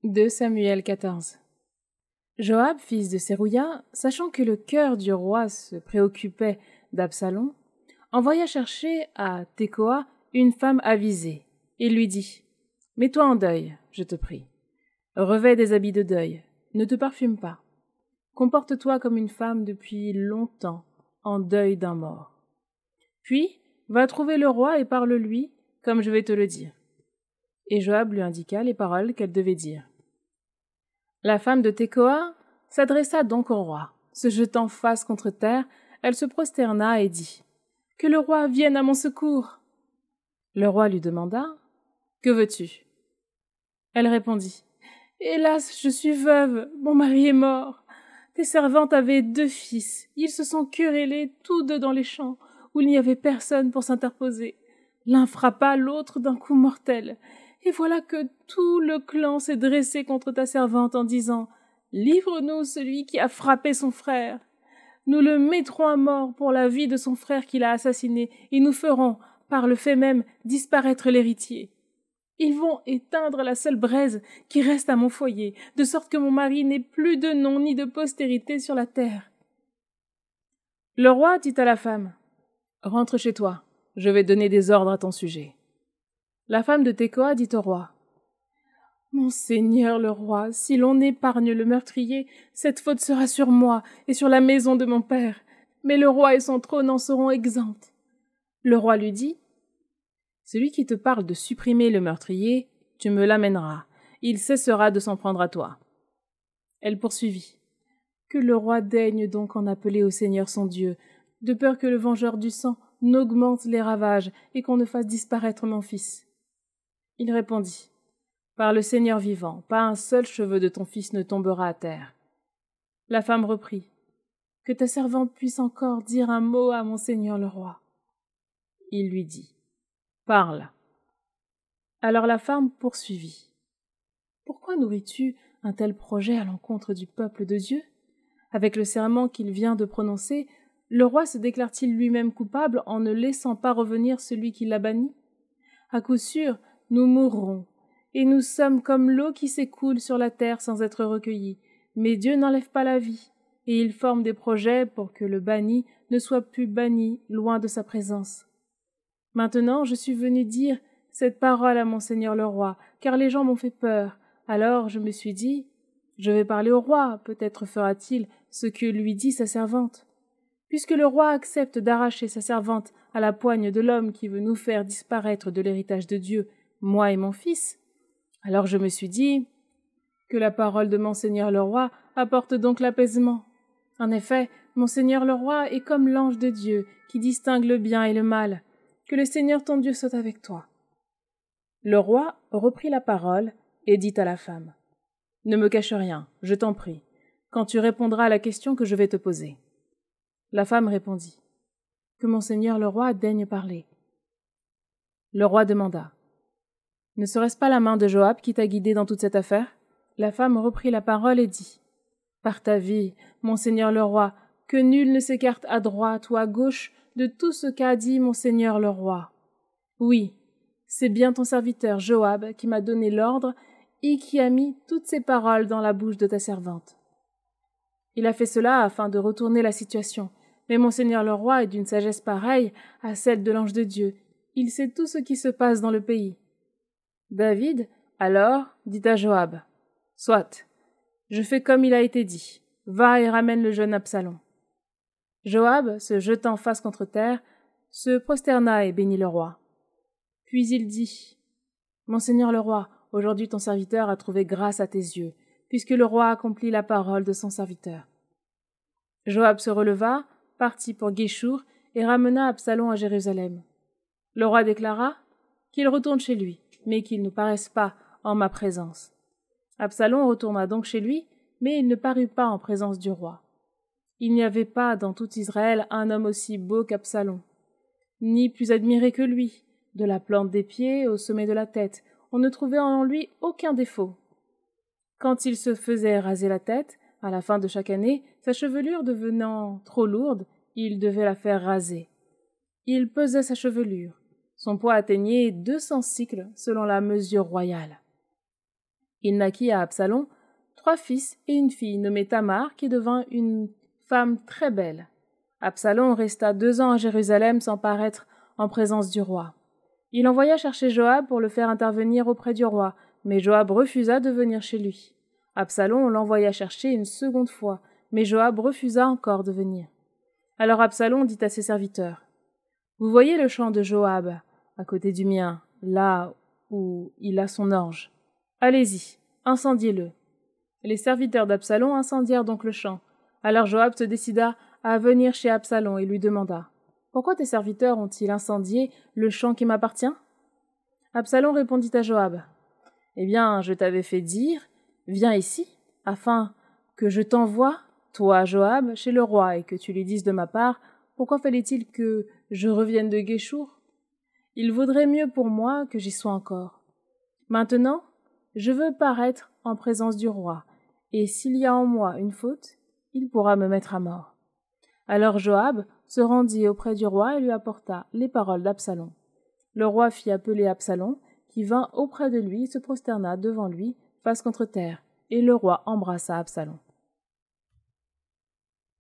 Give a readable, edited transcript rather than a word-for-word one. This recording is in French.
2 Samuel 14. Joab, fils de Sérouya, sachant que le cœur du roi se préoccupait d'Absalom, envoya chercher à Tekoa une femme avisée, et lui dit « Mets-toi en deuil, je te prie. Revêt des habits de deuil, ne te parfume pas. Comporte-toi comme une femme depuis longtemps en deuil d'un mort. Puis, va trouver le roi et parle-lui, comme je vais te le dire. » Et Joab lui indiqua les paroles qu'elle devait dire. La femme de Tekoa s'adressa donc au roi. Se jetant face contre terre, elle se prosterna et dit « Que le roi vienne à mon secours !» Le roi lui demanda « Que veux-tu » Elle répondit « Hélas, je suis veuve, mon mari est mort. Tes servantes avaient 2 fils. Ils se sont querellés tous 2 dans les champs, où il n'y avait personne pour s'interposer. L'un frappa l'autre d'un coup mortel. Et voilà que tout le clan s'est dressé contre ta servante en disant « Livre-nous celui qui a frappé son frère. Nous le mettrons à mort pour la vie de son frère qui l'a assassiné, et nous ferons, par le fait même, disparaître l'héritier. Ils vont éteindre la seule braise qui reste à mon foyer, de sorte que mon mari n'ait plus de nom ni de postérité sur la terre. » Le roi dit à la femme « Rentre chez toi, je vais donner des ordres à ton sujet. » La femme de Tekoa dit au roi « Mon seigneur le roi, si l'on épargne le meurtrier, cette faute sera sur moi et sur la maison de mon père, mais le roi et son trône en seront exempts. » Le roi lui dit « Celui qui te parle de supprimer le meurtrier, tu me l'amèneras, il cessera de s'en prendre à toi. » Elle poursuivit « Que le roi daigne donc en appeler au Seigneur son Dieu, de peur que le vengeur du sang n'augmente les ravages et qu'on ne fasse disparaître mon fils. » Il répondit « Par le Seigneur vivant, pas un seul cheveu de ton fils ne tombera à terre. » La femme reprit « Que ta servante puisse encore dire un mot à mon seigneur le roi. » Il lui dit « Parle. » Alors la femme poursuivit « Pourquoi nourris-tu un tel projet à l'encontre du peuple de Dieu? Avec le serment qu'il vient de prononcer, le roi se déclare-t-il lui-même coupable en ne laissant pas revenir celui qui l'a banni? À coup sûr, nous mourrons, et nous sommes comme l'eau qui s'écoule sur la terre sans être recueillie. Mais Dieu n'enlève pas la vie, et il forme des projets pour que le banni ne soit plus banni loin de sa présence. Maintenant, je suis venu dire cette parole à mon seigneur le roi, car les gens m'ont fait peur. Alors je me suis dit, je vais parler au roi, peut-être fera-t-il ce que lui dit sa servante. Puisque le roi accepte d'arracher sa servante à la poigne de l'homme qui veut nous faire disparaître de l'héritage de Dieu, moi et mon fils, alors je me suis dit que la parole de mon seigneur le roi apporte donc l'apaisement. En effet, mon seigneur le roi est comme l'ange de Dieu qui distingue le bien et le mal. Que le Seigneur ton Dieu soit avec toi. » Le roi reprit la parole et dit à la femme « Ne me cache rien, je t'en prie, quand tu répondras à la question que je vais te poser. » La femme répondit « Que mon seigneur le roi daigne parler. » Le roi demanda « Ne serait-ce pas la main de Joab qui t'a guidé dans toute cette affaire ?» La femme reprit la parole et dit « Par ta vie, mon seigneur le roi, que nul ne s'écarte à droite ou à gauche de tout ce qu'a dit mon seigneur le roi. Oui, c'est bien ton serviteur Joab qui m'a donné l'ordre et qui a mis toutes ces paroles dans la bouche de ta servante. Il a fait cela afin de retourner la situation, mais mon seigneur le roi est d'une sagesse pareille à celle de l'ange de Dieu. Il sait tout ce qui se passe dans le pays. » David, alors, dit à Joab, « Soit, je fais comme il a été dit. Va et ramène le jeune Absalom. » Joab, se jetant face contre terre, se prosterna et bénit le roi. Puis il dit « Mon seigneur le roi, aujourd'hui ton serviteur a trouvé grâce à tes yeux, puisque le roi accomplit la parole de son serviteur. » Joab se releva, partit pour Guéchour et ramena Absalom à Jérusalem. Le roi déclara qu'il retourne chez lui, mais qu'il ne paraisse pas en ma présence. Absalom retourna donc chez lui, mais il ne parut pas en présence du roi. Il n'y avait pas dans tout Israël un homme aussi beau qu'Absalom, ni plus admiré que lui. De la plante des pieds au sommet de la tête, on ne trouvait en lui aucun défaut. Quand il se faisait raser la tête, à la fin de chaque année, sa chevelure devenant trop lourde, il devait la faire raser. Il pesait sa chevelure. Son poids atteignait 200 cycles selon la mesure royale. Il naquit à Absalom 3 fils et une fille nommée Tamar, qui devint une femme très belle. Absalom resta 2 ans à Jérusalem sans paraître en présence du roi. Il envoya chercher Joab pour le faire intervenir auprès du roi, mais Joab refusa de venir chez lui. Absalom l'envoya chercher une seconde fois, mais Joab refusa encore de venir. Alors Absalom dit à ses serviteurs, « Vous voyez le champ de Joab, à côté du mien, là où il a son orge. Allez-y, incendiez-le. » Les serviteurs d'Absalom incendièrent donc le champ. Alors Joab se décida à venir chez Absalom et lui demanda, « Pourquoi tes serviteurs ont-ils incendié le champ qui m'appartient ?» Absalom répondit à Joab, « Eh bien, je t'avais fait dire, viens ici, afin que je t'envoie, toi, Joab, chez le roi, et que tu lui dises de ma part, pourquoi fallait-il que je revienne de Guéchour? Il vaudrait mieux pour moi que j'y sois encore. Maintenant, je veux paraître en présence du roi, et s'il y a en moi une faute, il pourra me mettre à mort. » Alors Joab se rendit auprès du roi et lui apporta les paroles d'Absalom. Le roi fit appeler Absalom, qui vint auprès de lui et se prosterna devant lui, face contre terre, et le roi embrassa Absalom.